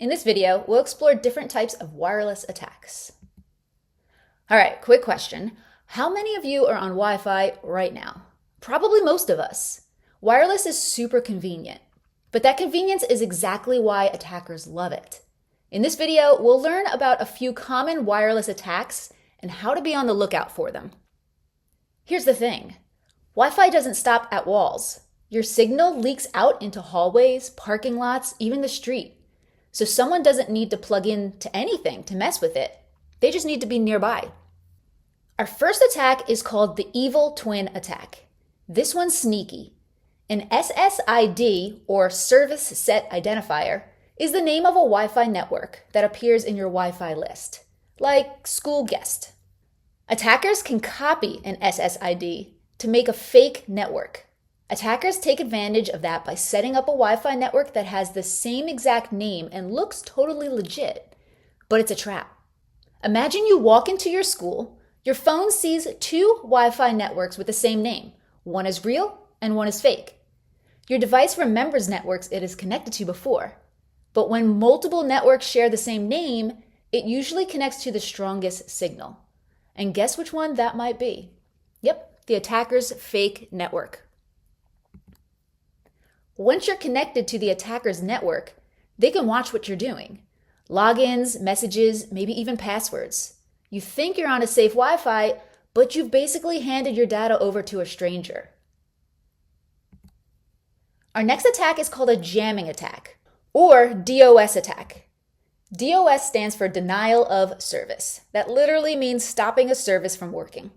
In this video, we'll explore different types of wireless attacks. All right, quick question. How many of you are on Wi-Fi right now? Probably most of us. Wireless is super convenient, but that convenience is exactly why attackers love it. In this video, we'll learn about a few common wireless attacks and how to be on the lookout for them. Here's the thing. Wi-Fi doesn't stop at walls. Your signal leaks out into hallways, parking lots, even the street. So someone doesn't need to plug in to anything to mess with it. They just need to be nearby. Our first attack is called the evil twin attack. This one's sneaky. An SSID, or Service Set Identifier, is the name of a Wi-Fi network that appears in your Wi-Fi list, like school guest. Attackers can copy an SSID to make a fake network. Attackers take advantage of that by setting up a Wi-Fi network that has the same exact name and looks totally legit, but it's a trap. Imagine you walk into your school, your phone sees two Wi-Fi networks with the same name. One is real and one is fake. Your device remembers networks it is connected to before, but when multiple networks share the same name, it usually connects to the strongest signal. And guess which one that might be? Yep, the attacker's fake network. Once you're connected to the attacker's network, they can watch what you're doing. Logins, messages, maybe even passwords. You think you're on a safe Wi-Fi, but you've basically handed your data over to a stranger. Our next attack is called a jamming attack, or DOS attack. DOS stands for Denial of Service. That literally means stopping a service from working.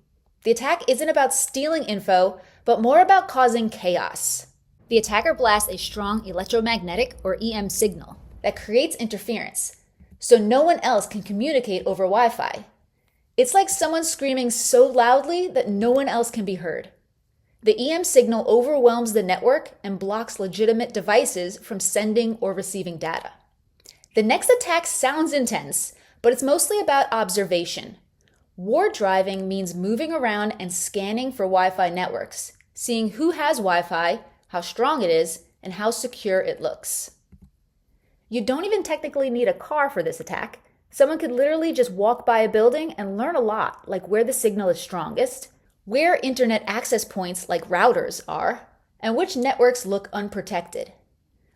The attack isn't about stealing info, but more about causing chaos. The attacker blasts a strong electromagnetic, or EM signal, that creates interference, so no one else can communicate over Wi-Fi. It's like someone screaming so loudly that no one else can be heard. The EM signal overwhelms the network and blocks legitimate devices from sending or receiving data. The next attack sounds intense, but it's mostly about observation. Ward driving means moving around and scanning for Wi-Fi networks, seeing who has Wi-Fi, how strong it is, and how secure it looks. You don't even technically need a car for this attack. Someone could literally just walk by a building and learn a lot, like where the signal is strongest, where internet access points like routers are, and which networks look unprotected.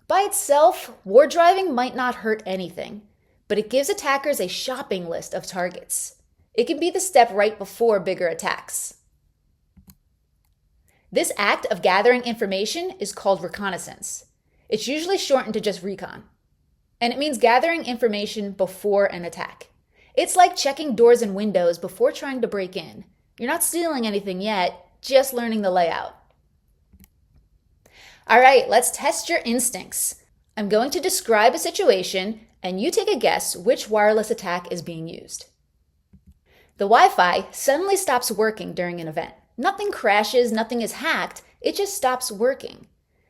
By itself, ward driving might not hurt anything, but it gives attackers a shopping list of targets. It can be the step right before bigger attacks. This act of gathering information is called reconnaissance. It's usually shortened to just recon. And it means gathering information before an attack. It's like checking doors and windows before trying to break in. You're not stealing anything yet, just learning the layout. All right, let's test your instincts. I'm going to describe a situation and you take a guess which wireless attack is being used. The Wi-Fi suddenly stops working during an event. Nothing crashes, nothing is hacked, it just stops working.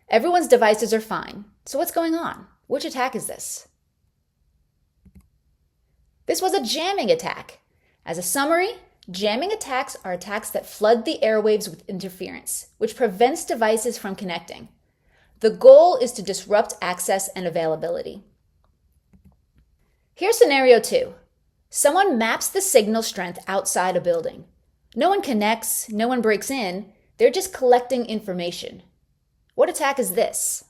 Everyone's devices are fine. So what's going on? Which attack is this? This was a jamming attack. As a summary, jamming attacks are attacks that flood the airwaves with interference, which prevents devices from connecting. The goal is to disrupt access and availability. Here's scenario 2. Someone maps the signal strength outside a building. No one connects, no one breaks in, they're just collecting information. What attack is this?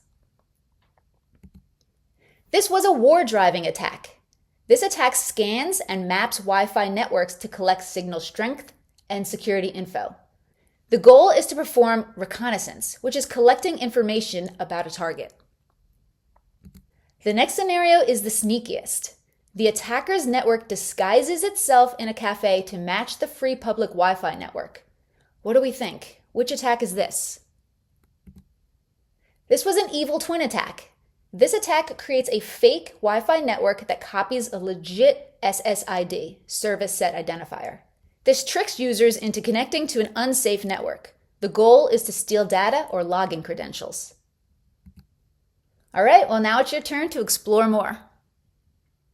This was a ward driving attack. This attack scans and maps Wi-Fi networks to collect signal strength and security info. The goal is to perform reconnaissance, which is collecting information about a target. The next scenario is the sneakiest. The attacker's network disguises itself in a cafe to match the free public Wi-Fi network. What do we think? Which attack is this? This was an evil twin attack. This attack creates a fake Wi-Fi network that copies a legit SSID, Service Set Identifier. This tricks users into connecting to an unsafe network. The goal is to steal data or login credentials. All right, well now it's your turn to explore more.